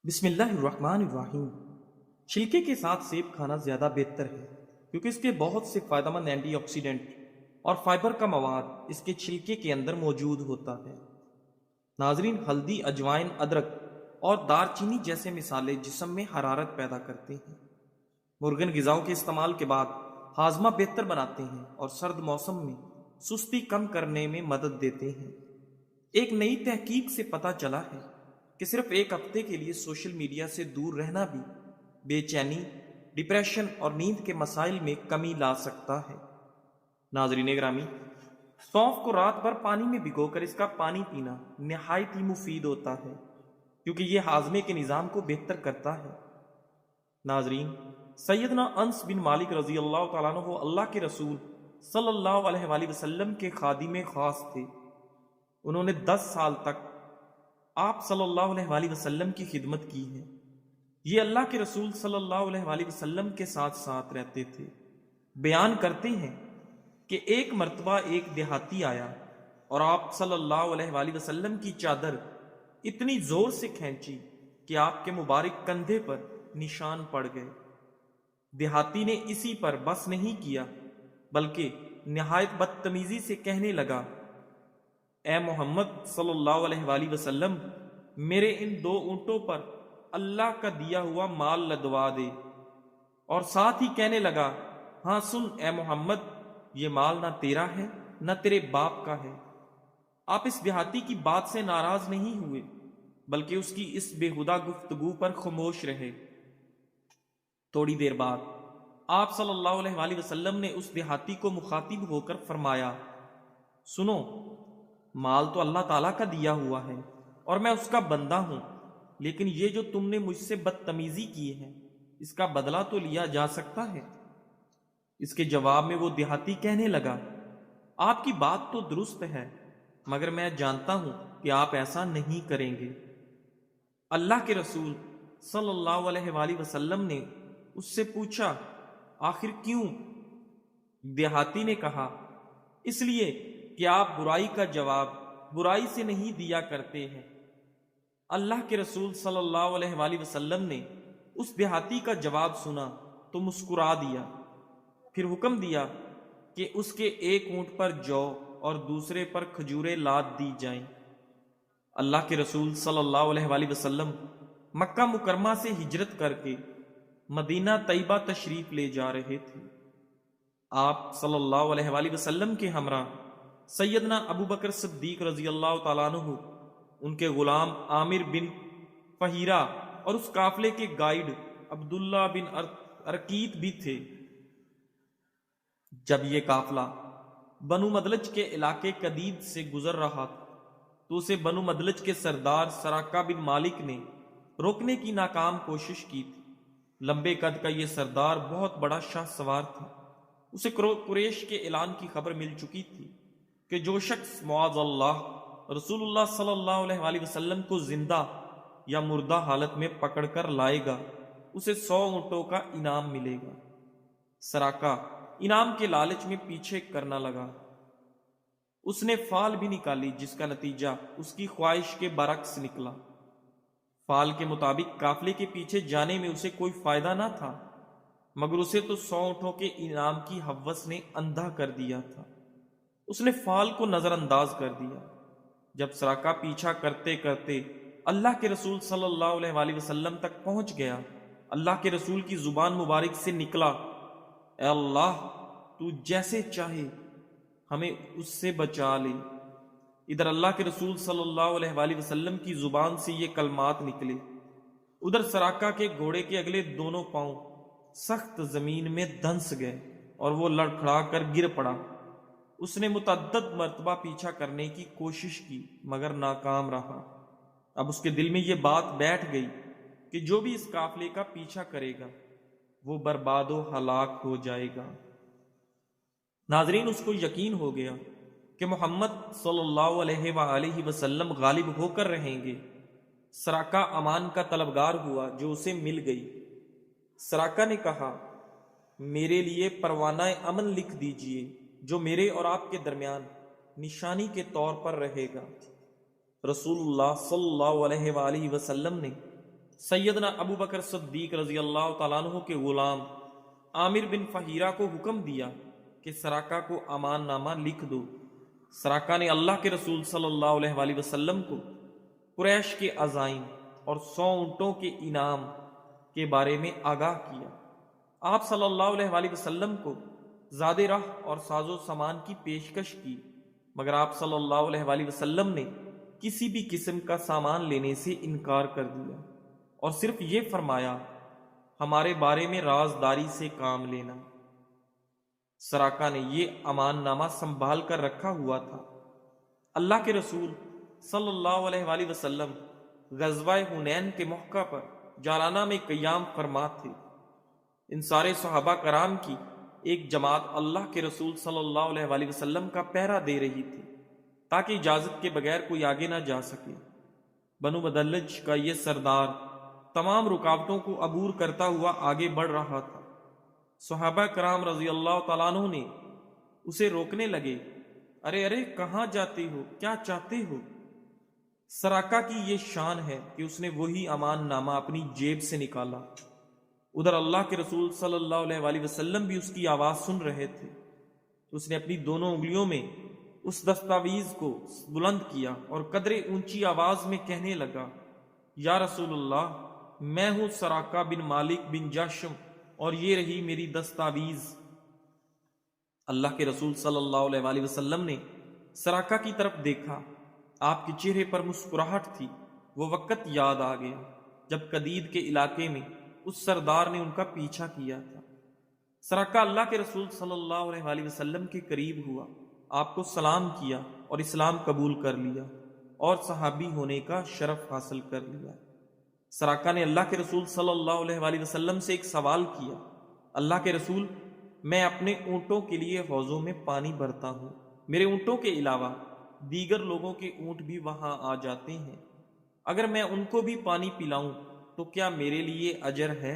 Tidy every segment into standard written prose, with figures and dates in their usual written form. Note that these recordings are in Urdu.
بسم اللہ الرحمن الرحیم۔ چھلکے کے ساتھ سیب کھانا زیادہ بہتر ہے کیونکہ اس کے بہت سے فائدہ مند اینٹی آکسیڈنٹ اور فائبر کا مواد اس کے چھلکے کے اندر موجود ہوتا ہے۔ ناظرین، ہلدی، اجوائن، ادرک اور دار چینی جیسے مسالے جسم میں حرارت پیدا کرتے ہیں۔ مرغن غذاؤں کے استعمال کے بعد ہاضمہ بہتر بناتے ہیں اور سرد موسم میں سستی کم کرنے میں مدد دیتے ہیں۔ ایک نئی تحقیق سے پتہ چلا ہے کہ صرف ایک ہفتے کے لیے سوشل میڈیا سے دور رہنا بھی بے چینی، ڈپریشن اور نیند کے مسائل میں کمی لا سکتا ہے۔ ناظرین گرامی، سونف کو رات بھر پانی میں بھگو کر اس کا پانی پینا نہایت ہی مفید ہوتا ہے کیونکہ یہ ہاضمے کے نظام کو بہتر کرتا ہے۔ ناظرین، سیدنا انس بن مالک رضی اللہ تعالیٰ عنہ اللہ کے رسول صلی اللہ علیہ وآلہ وسلم کے خادم خاص تھے۔ انہوں نے 10 سال تک آپ صلی اللہ علیہ وآلہ وسلم کی خدمت کی ہے۔ یہ اللہ کے رسول صلی اللہ علیہ وآلہ وسلم کے ساتھ ساتھ رہتے تھے۔ بیان کرتے ہیں کہ ایک مرتبہ ایک دیہاتی آیا اور آپ صلی اللہ علیہ وآلہ وسلم کی چادر اتنی زور سے کھینچی کہ آپ کے مبارک کندھے پر نشان پڑ گئے۔ دیہاتی نے اسی پر بس نہیں کیا بلکہ نہایت بدتمیزی سے کہنے لگا، اے محمد صلی اللہ علیہ وآلہ وسلم، میرے ان 2 اونٹوں پر اللہ کا دیا ہوا مال لدوا دے۔ اور ساتھ ہی کہنے لگا، ہاں سن اے محمد، یہ مال نہ تیرا ہے نہ تیرے باپ کا ہے۔ آپ اس دیہاتی کی بات سے ناراض نہیں ہوئے بلکہ اس کی اس بےہودہ گفتگو پر خاموش رہے۔ تھوڑی دیر بعد آپ صلی اللہ علیہ وآلہ وسلم نے اس دیہاتی کو مخاطب ہو کر فرمایا، سنو، مال تو اللہ تعالیٰ کا دیا ہوا ہے اور میں اس کا بندہ ہوں، لیکن یہ جو تم نے مجھ سے بدتمیزی کی ہے اس کا بدلہ تو لیا جا سکتا ہے۔ اس کے جواب میں وہ دیہاتی کہنے لگا، آپ کی بات تو درست ہے مگر میں جانتا ہوں کہ آپ ایسا نہیں کریں گے۔ اللہ کے رسول صلی اللہ علیہ وآلہ وسلم نے اس سے پوچھا، آخر کیوں؟ دیہاتی نے کہا، اس لیے کہ آپ برائی کا جواب برائی سے نہیں دیا کرتے ہیں۔ اللہ کے رسول صلی اللہ علیہ وآلہ وسلم نے اس دیہاتی کا جواب سنا تو مسکرا دیا، پھر حکم دیا کہ اس کے ایک اونٹ پر جو اور دوسرے پر کھجوریں لاد دی جائیں۔ اللہ کے رسول صلی اللہ علیہ وآلہ وسلم مکہ مکرمہ سے ہجرت کر کے مدینہ طیبہ تشریف لے جا رہے تھے۔ آپ صلی اللہ علیہ وآلہ وسلم کے ہمراہ سیدنا ابو بکر صدیق رضی اللہ تعالیٰ عنہ، ان کے غلام عامر بن فہیرہ اور اس قافلے کے گائیڈ عبداللہ بن ارقیت بھی تھے۔ جب یہ قافلہ بنو مدلج کے علاقے قدید سے گزر رہا تھا تو اسے بنو مدلج کے سردار سراقہ بن مالک نے روکنے کی ناکام کوشش کی تھی۔ لمبے قد کا یہ سردار بہت بڑا شاہ سوار تھا۔ اسے قریش کے اعلان کی خبر مل چکی تھی کہ جو شخص معاذ اللہ رسول اللہ صلی اللہ علیہ وآلہ وسلم کو زندہ یا مردہ حالت میں پکڑ کر لائے گا اسے 100 اونٹوں کا انعام ملے گا۔ سراقہ انعام کے لالچ میں پیچھے کرنا لگا۔ اس نے فال بھی نکالی جس کا نتیجہ اس کی خواہش کے برعکس نکلا۔ فال کے مطابق قافلے کے پیچھے جانے میں اسے کوئی فائدہ نہ تھا مگر اسے تو 100 اونٹوں کے انعام کی ہوس نے اندھا کر دیا تھا۔ اس نے فال کو نظر انداز کر دیا۔ جب سراقہ پیچھا کرتے کرتے اللہ کے رسول صلی اللہ علیہ وآلہ وسلم تک پہنچ گیا، اللہ کے رسول کی زبان مبارک سے نکلا، اے اللہ، تو جیسے چاہے ہمیں اس سے بچا لے۔ ادھر اللہ کے رسول صلی اللہ علیہ وآلہ وسلم کی زبان سے یہ کلمات نکلے، ادھر سراقہ کے گھوڑے کے اگلے دونوں پاؤں سخت زمین میں دھنس گئے اور وہ لڑکھڑا کر گر پڑا۔ اس نے متعدد مرتبہ پیچھا کرنے کی کوشش کی مگر ناکام رہا۔ اب اس کے دل میں یہ بات بیٹھ گئی کہ جو بھی اس قافلے کا پیچھا کرے گا وہ برباد و ہلاک ہو جائے گا۔ ناظرین، اس کو یقین ہو گیا کہ محمد صلی اللہ علیہ وآلہ وسلم غالب ہو کر رہیں گے۔ سراقہ امان کا طلبگار ہوا جو اسے مل گئی۔ سراقہ نے کہا، میرے لیے پروانہ امن لکھ دیجئے جو میرے اور آپ کے درمیان نشانی کے طور پر رہے گا۔ رسول اللہ صلی اللہ علیہ وآلہ وسلم نے سیدنا ابو بکر صدیق رضی اللہ تعالیٰ عنہ کے غلام عامر بن فہیرہ کو حکم دیا کہ سراقہ کو امان نامہ لکھ دو۔ سراقہ نے اللہ کے رسول صلی اللہ علیہ وآلہ وسلم کو قریش کے عزائم اور 100 اونٹوں کے انعام کے بارے میں آگاہ کیا۔ آپ صلی اللہ علیہ وآلہ وسلم کو زاد راہ اور ساز و سامان کی پیشکش کی، مگر آپ صلی اللہ علیہ وآلہ وسلم نے کسی بھی قسم کا سامان لینے سے انکار کر دیا اور صرف یہ فرمایا، ہمارے بارے میں رازداری سے کام لینا۔ سراقہ نے یہ امان نامہ سنبھال کر رکھا ہوا تھا۔ اللہ کے رسول صلی اللہ علیہ وآلہ وسلم غزوہ حنین کے موقع پر جارانہ میں قیام فرما تھے۔ ان سارے صحابہ کرام کی ایک جماعت اللہ کے رسول صلی اللہ علیہ وآلہ وسلم کا پہرا دے رہی تھی تاکہ اجازت کے بغیر کوئی آگے نہ جا سکے۔ بنو مدلج کا یہ سردار تمام رکاوٹوں کو عبور کرتا ہوا آگے بڑھ رہا تھا۔ صحابہ کرام رضی اللہ تعالیٰ عنہ نے اسے روکنے لگے، ارے ارے کہاں جاتے ہو، کیا چاہتے ہو؟ سراقہ کی یہ شان ہے کہ اس نے وہی امان نامہ اپنی جیب سے نکالا۔ ادھر اللہ کے رسول صلی اللہ علیہ وآلہ وسلم بھی اس کی آواز سن رہے تھے تو اس نے اپنی دونوں انگلیوں میں اس دستاویز کو بلند کیا اور قدرے اونچی آواز میں کہنے لگا، یا رسول اللہ، میں ہوں سراقہ بن مالک بن جاشم اور یہ رہی میری دستاویز۔ اللہ کے رسول صلی اللہ علیہ وآلہ وسلم نے سراقہ کی طرف دیکھا، آپ کے چہرے پر مسکراہٹ تھی۔ وہ وقت یاد آ گیا جب قدید کے علاقے میں اس سردار نے ان کا پیچھا کیا تھا۔ سراقہ اللہ کے رسول صلی اللہ علیہ وآلہ وسلم کے قریب ہوا، آپ کو سلام کیا اور اسلام قبول کر لیا اور صحابی ہونے کا شرف حاصل کر لیا۔ سراقہ نے اللہ کے رسول صلی اللہ علیہ وآلہ وسلم سے ایک سوال کیا، اللہ کے رسول، میں اپنے اونٹوں کے لیے حوضوں میں پانی بھرتا ہوں، میرے اونٹوں کے علاوہ دیگر لوگوں کے اونٹ بھی وہاں آ جاتے ہیں، اگر میں ان کو بھی پانی پلاؤں تو کیا میرے لیے اجر ہے؟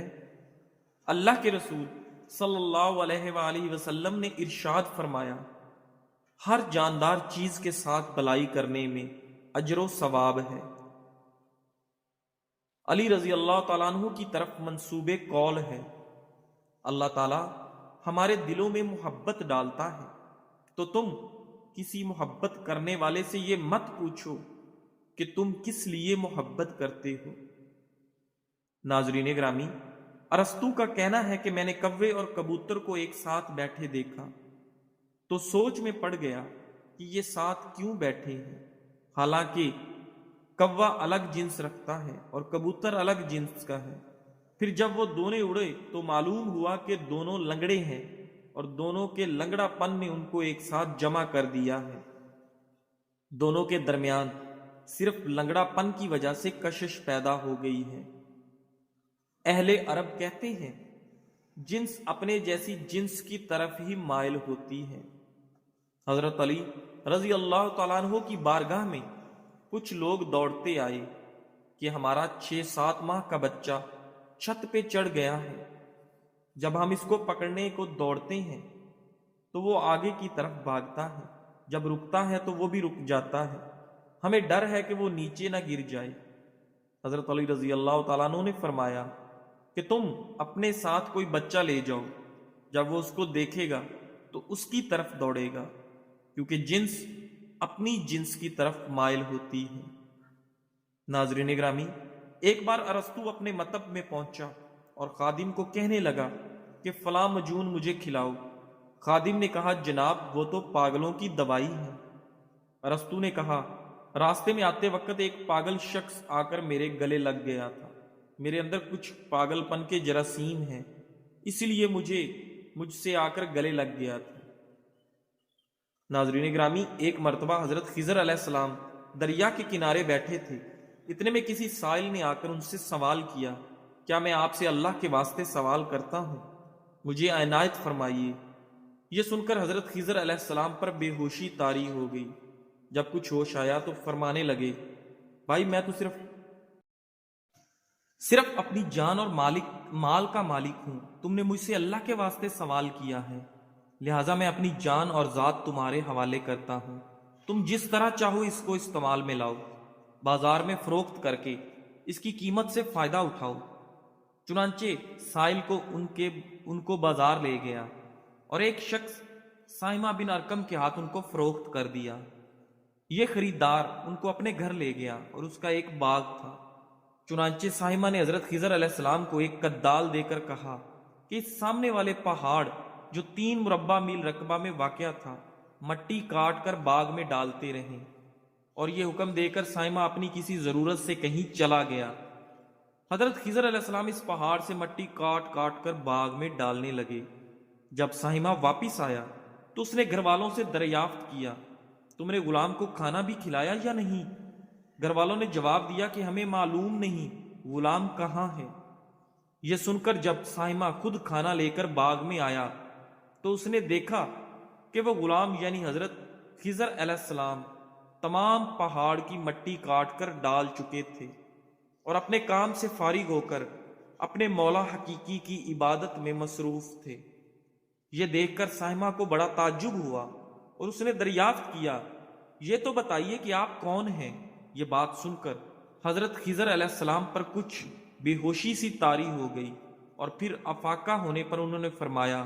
اللہ کے رسول صلی اللہ علیہ وآلہ وسلم نے ارشاد فرمایا، ہر جاندار چیز کے ساتھ بلائی کرنے میں اجر و ثواب ہے۔ علی رضی اللہ تعالیٰ عنہ کی طرف منسوب قول ہے، اللہ تعالیٰ ہمارے دلوں میں محبت ڈالتا ہے تو تم کسی محبت کرنے والے سے یہ مت پوچھو کہ تم کس لیے محبت کرتے ہو۔ ناظرین گرامی، ارسطو کا کہنا ہے کہ میں نے کوے اور کبوتر کو ایک ساتھ بیٹھے دیکھا تو سوچ میں پڑ گیا کہ یہ ساتھ کیوں بیٹھے ہیں، حالانکہ کوا الگ جنس رکھتا ہے اور کبوتر الگ جنس کا ہے۔ پھر جب وہ دونوں اڑے تو معلوم ہوا کہ دونوں لنگڑے ہیں اور دونوں کے لنگڑا پن نے ان کو ایک ساتھ جمع کر دیا ہے۔ دونوں کے درمیان صرف لنگڑا پن کی وجہ سے کشش پیدا ہو گئی ہے۔ اہل عرب کہتے ہیں، جنس اپنے جیسی جنس کی طرف ہی مائل ہوتی ہے۔ حضرت علی رضی اللہ تعالیٰ عنہ کی بارگاہ میں کچھ لوگ دوڑتے آئے کہ ہمارا 6-7 ماہ کا بچہ چھت پہ چڑھ گیا ہے، جب ہم اس کو پکڑنے کو دوڑتے ہیں تو وہ آگے کی طرف بھاگتا ہے، جب رکتا ہے تو وہ بھی رک جاتا ہے، ہمیں ڈر ہے کہ وہ نیچے نہ گر جائے۔ حضرت علی رضی اللہ تعالیٰ عنہ نے فرمایا کہ تم اپنے ساتھ کوئی بچہ لے جاؤ، جب وہ اس کو دیکھے گا تو اس کی طرف دوڑے گا، کیونکہ جنس اپنی جنس کی طرف مائل ہوتی ہے۔ ناظرین گرامی، ایک بار ارسطو اپنے مطب میں پہنچا اور خادم کو کہنے لگا کہ فلاں مجون مجھے کھلاؤ۔ خادم نے کہا، جناب وہ تو پاگلوں کی دوائی ہے۔ ارسطو نے کہا، راستے میں آتے وقت ایک پاگل شخص آ کر میرے گلے لگ گیا تھا، میرے اندر کچھ پاگل پن کے جراثیم ہیں، اس لیے مجھ سے آ کر گلے لگ گیا تھا۔ ناظرین گرامی، ایک مرتبہ حضرت خضر علیہ السلام دریا کے کنارے بیٹھے تھے، اتنے میں کسی سائل نے آ کر ان سے سوال کیا، کیا میں آپ سے اللہ کے واسطے سوال کرتا ہوں؟ مجھے عنایت فرمائیے۔ یہ سن کر حضرت خضر علیہ السلام پر بے ہوشی طاری ہو گئی۔ جب کچھ ہوش آیا تو فرمانے لگے، بھائی میں تو صرف اپنی جان اور مال کا مالک ہوں، تم نے مجھ سے اللہ کے واسطے سوال کیا ہے، لہٰذا میں اپنی جان اور ذات تمہارے حوالے کرتا ہوں، تم جس طرح چاہو اس کو استعمال میں لاؤ، بازار میں فروخت کر کے اس کی قیمت سے فائدہ اٹھاؤ۔ چنانچہ سائل کو ان کو بازار لے گیا اور ایک شخص سائمہ بن ارکم کے ہاتھ ان کو فروخت کر دیا۔ یہ خریدار ان کو اپنے گھر لے گیا اور اس کا ایک باغ تھا۔ چنانچہ سائمہ نے حضرت خضر علیہ السلام کو ایک کدال دے کر کہا کہ اس سامنے والے پہاڑ جو 3 مربع میل رقبہ میں واقع تھا مٹی کاٹ کر باغ میں ڈالتے رہیں، اور یہ حکم دے کر سائمہ اپنی کسی ضرورت سے کہیں چلا گیا۔ حضرت خضر علیہ السلام اس پہاڑ سے مٹی کاٹ کاٹ کر باغ میں ڈالنے لگے۔ جب سائمہ واپس آیا تو اس نے گھر والوں سے دریافت کیا، تم نے غلام کو کھانا بھی کھلایا یا نہیں؟ گھر والوں نے جواب دیا کہ ہمیں معلوم نہیں غلام کہاں ہے۔ یہ سن کر جب سائمہ خود کھانا لے کر باغ میں آیا تو اس نے دیکھا کہ وہ غلام یعنی حضرت خضر علیہ السلام تمام پہاڑ کی مٹی کاٹ کر ڈال چکے تھے اور اپنے کام سے فارغ ہو کر اپنے مولا حقیقی کی عبادت میں مصروف تھے۔ یہ دیکھ کر سائمہ کو بڑا تعجب ہوا اور اس نے دریافت کیا، یہ تو بتائیے کہ آپ کون ہیں؟ یہ بات سن کر حضرت خضر علیہ السلام پر کچھ بے ہوشی سی طاری ہو گئی اور پھر افاقہ ہونے پر انہوں نے فرمایا،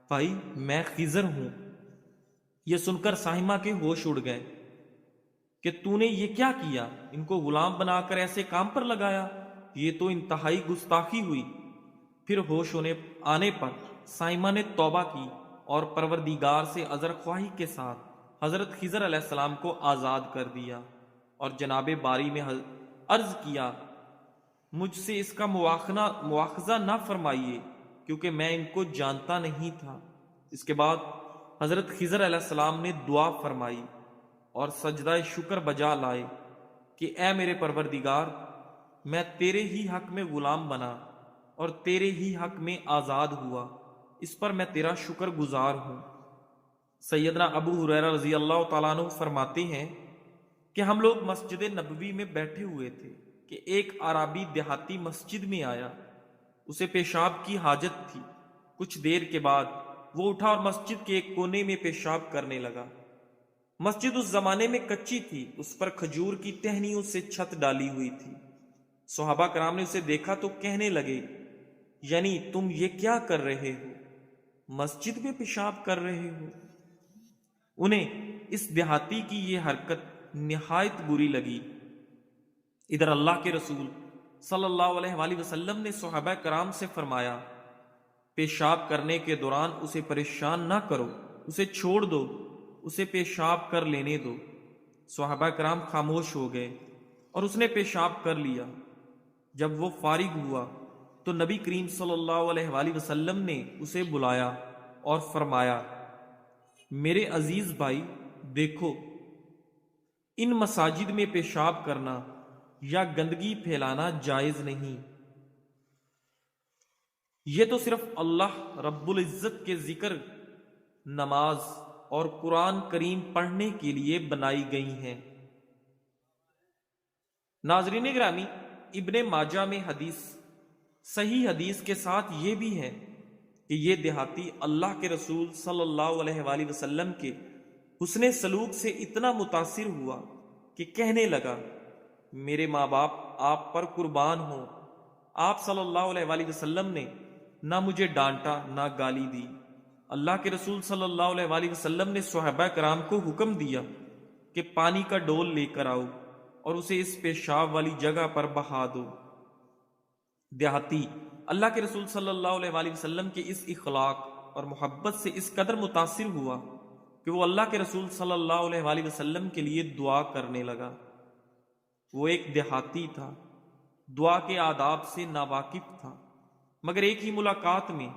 بھائی میں خضر ہوں۔ یہ سن کر سائمہ کے ہوش اڑ گئے کہ تو نے یہ کیا کیا؟ ان کو غلام بنا کر ایسے کام پر لگایا، یہ تو انتہائی گستاخی ہوئی۔ پھر ہوش آنے پر سائمہ نے توبہ کی اور پروردگار سے عذر خواہی کے ساتھ حضرت خضر علیہ السلام کو آزاد کر دیا اور جناب باری میں عرض کیا، مجھ سے اس کا مواخذہ نہ فرمائیے کیونکہ میں ان کو جانتا نہیں تھا۔ اس کے بعد حضرت خضر علیہ السلام نے دعا فرمائی اور سجدہ شکر بجا لائے کہ اے میرے پروردگار، میں تیرے ہی حق میں غلام بنا اور تیرے ہی حق میں آزاد ہوا، اس پر میں تیرا شکر گزار ہوں۔ سیدنا ابو ہریرہ رضی اللہ تعالیٰ عنہ فرماتے ہیں کہ ہم لوگ مسجد نبوی میں بیٹھے ہوئے تھے کہ ایک اعرابی دیہاتی مسجد میں آیا۔ اسے پیشاب کی حاجت تھی۔ کچھ دیر کے بعد وہ اٹھا اور مسجد کے ایک کونے میں پیشاب کرنے لگا۔ مسجد اس زمانے میں کچی تھی، اس پر کھجور کی ٹہنیوں سے چھت ڈالی ہوئی تھی۔ صحابہ کرام نے اسے دیکھا تو کہنے لگے، یعنی تم یہ کیا کر رہے ہو؟ مسجد میں پیشاب کر رہے ہو؟ انہیں اس دیہاتی کی یہ حرکت نہایت بری لگی۔ ادھر اللہ کے رسول صلی اللہ علیہ وآلہ وسلم نے صحابہ کرام سے فرمایا، پیشاب کرنے کے دوران اسے پریشان نہ کرو، اسے چھوڑ دو، اسے پیشاب کر لینے دو۔ صحابہ کرام خاموش ہو گئے اور اس نے پیشاب کر لیا۔ جب وہ فارغ ہوا تو نبی کریم صلی اللہ علیہ وآلہ وسلم نے اسے بلایا اور فرمایا، میرے عزیز بھائی دیکھو، ان مساجد میں پیشاب کرنا یا گندگی پھیلانا جائز نہیں، یہ تو صرف اللہ رب العزت کے ذکر، نماز اور قرآن کریم پڑھنے کے لیے بنائی گئی ہیں۔ ناظرین گرامی، ابن ماجہ میں صحیح حدیث کے ساتھ یہ بھی ہے کہ یہ دیہاتی اللہ کے رسول صلی اللہ علیہ وآلہ وسلم کے حسن سلوک سے اتنا متاثر ہوا کہ کہنے لگا، میرے ماں باپ آپ پر قربان ہوں، آپ صلی اللہ علیہ وآلہ وسلم نے نہ مجھے ڈانٹا نہ گالی دی۔ اللہ کے رسول صلی اللہ علیہ وآلہ وسلم نے صحابہ کرام کو حکم دیا کہ پانی کا ڈول لے کر آؤ اور اسے اس پیشاب والی جگہ پر بہا دو۔ دیہاتی اللہ کے رسول صلی اللہ علیہ وآلہ وسلم کے اس اخلاق اور محبت سے اس قدر متاثر ہوا کہ وہ اللہ کے رسول صلی اللہ علیہ وآلہ وسلم کے لیے دعا کرنے لگا۔ وہ ایک دیہاتی تھا، دعا کے آداب سے ناواقف تھا، مگر ایک ہی ملاقات میں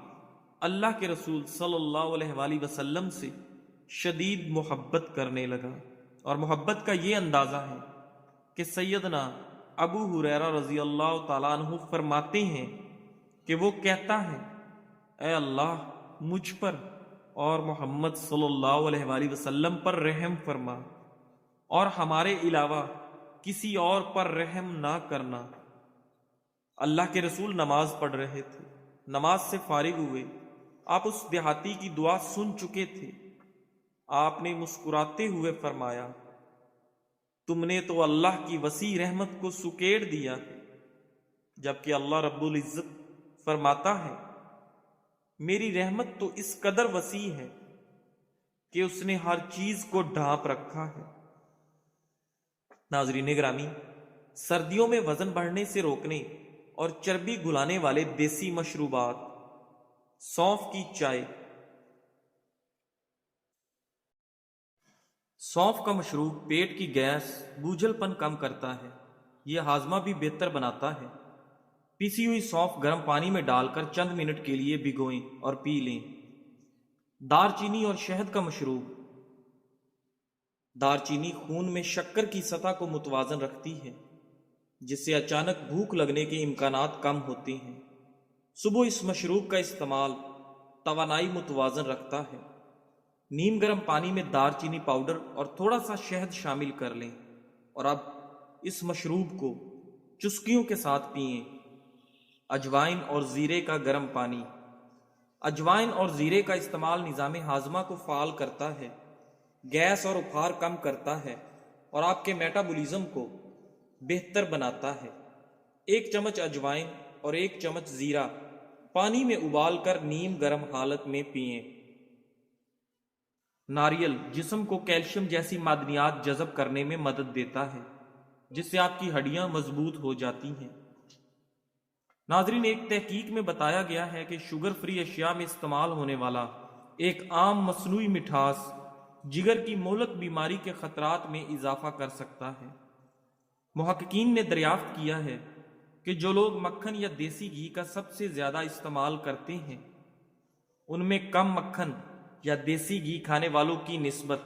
اللہ کے رسول صلی اللہ علیہ وآلہ وسلم سے شدید محبت کرنے لگا۔ اور محبت کا یہ اندازہ ہے کہ سیدنا ابو ہریرہ رضی اللہ تعالیٰ عنہ فرماتے ہیں کہ وہ کہتا ہے، اے اللہ مجھ پر اور محمد صلی اللہ علیہ وآلہ وسلم پر رحم فرما اور ہمارے علاوہ کسی اور پر رحم نہ کرنا۔ اللہ کے رسول نماز پڑھ رہے تھے، نماز سے فارغ ہوئے، آپ اس دیہاتی کی دعا سن چکے تھے۔ آپ نے مسکراتے ہوئے فرمایا، تم نے تو اللہ کی وسیع رحمت کو سکیڑ دیا جبکہ اللہ رب العزت فرماتا ہے میری رحمت تو اس قدر وسیع ہے کہ اس نے ہر چیز کو ڈھانپ رکھا ہے۔ ناظرین گرامی، سردیوں میں وزن بڑھنے سے روکنے اور چربی گلانے والے دیسی مشروبات، سونف کی چائے۔ سونف کا مشروب پیٹ کی گیس، بوجھل پن کم کرتا ہے، یہ ہاضمہ بھی بہتر بناتا ہے۔ پیسی ہوئی سونف گرم پانی میں ڈال کر چند منٹ کے لیے بھگوئیں اور پی لیں۔ دار چینی اور شہد کا مشروب۔ دار چینی خون میں شکر کی سطح کو متوازن رکھتی ہے، جس سے اچانک بھوک لگنے کے امکانات کم ہوتے ہیں۔ صبح اس مشروب کا استعمال توانائی متوازن رکھتا ہے۔ نیم گرم پانی میں دار چینی پاؤڈر اور تھوڑا سا شہد شامل کر لیں اور اب اس مشروب کو چسکیوں کے ساتھ پئیں۔ اجوائن اور زیرے کا گرم پانی۔ اجوائن اور زیرے کا استعمال نظام ہاضمہ کو فعال کرتا ہے، گیس اور اپھار کم کرتا ہے اور آپ کے میٹابولزم کو بہتر بناتا ہے۔ 1 چمچ اجوائن اور 1 چمچ زیرہ پانی میں ابال کر نیم گرم حالت میں پئیں۔ ناریل جسم کو کیلشیم جیسی معدنیات جذب کرنے میں مدد دیتا ہے، جس سے آپ کی ہڈیاں مضبوط ہو جاتی ہیں۔ ناظرین، ایک تحقیق میں بتایا گیا ہے کہ شوگر فری اشیاء میں استعمال ہونے والا ایک عام مصنوعی مٹھاس جگر کی مہلک بیماری کے خطرات میں اضافہ کر سکتا ہے۔ محققین نے دریافت کیا ہے کہ جو لوگ مکھن یا دیسی گھی کا سب سے زیادہ استعمال کرتے ہیں، ان میں کم مکھن یا دیسی گھی کھانے والوں کی نسبت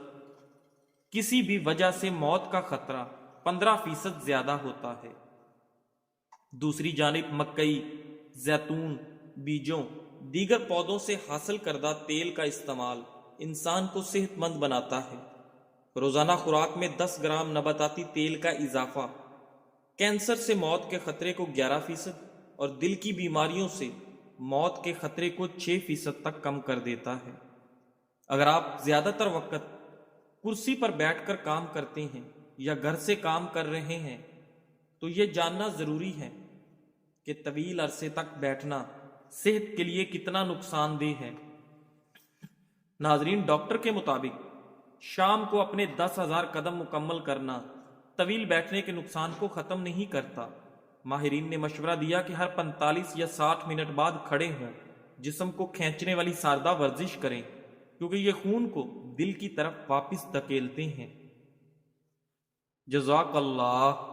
کسی بھی وجہ سے موت کا خطرہ 15% زیادہ ہوتا ہے۔ دوسری جانب مکئی، زیتون، بیجوں، دیگر پودوں سے حاصل کردہ تیل کا استعمال انسان کو صحت مند بناتا ہے۔ روزانہ خوراک میں 10 گرام نباتاتی تیل کا اضافہ کینسر سے موت کے خطرے کو 11% اور دل کی بیماریوں سے موت کے خطرے کو 6% تک کم کر دیتا ہے۔ اگر آپ زیادہ تر وقت کرسی پر بیٹھ کر کام کرتے ہیں یا گھر سے کام کر رہے ہیں تو یہ جاننا ضروری ہے کہ طویل عرصے تک بیٹھنا صحت کے لیے کتنا نقصان دہ ہے۔ ناظرین، ڈاکٹر کے مطابق شام کو اپنے 10,000 قدم مکمل کرنا طویل بیٹھنے کے نقصان کو ختم نہیں کرتا۔ ماہرین نے مشورہ دیا کہ ہر 45 یا 60 منٹ بعد کھڑے ہوں، جسم کو کھینچنے والی سادہ ورزش کریں، کیونکہ یہ خون کو دل کی طرف واپس دھکیلتے ہیں۔ جزاک اللہ۔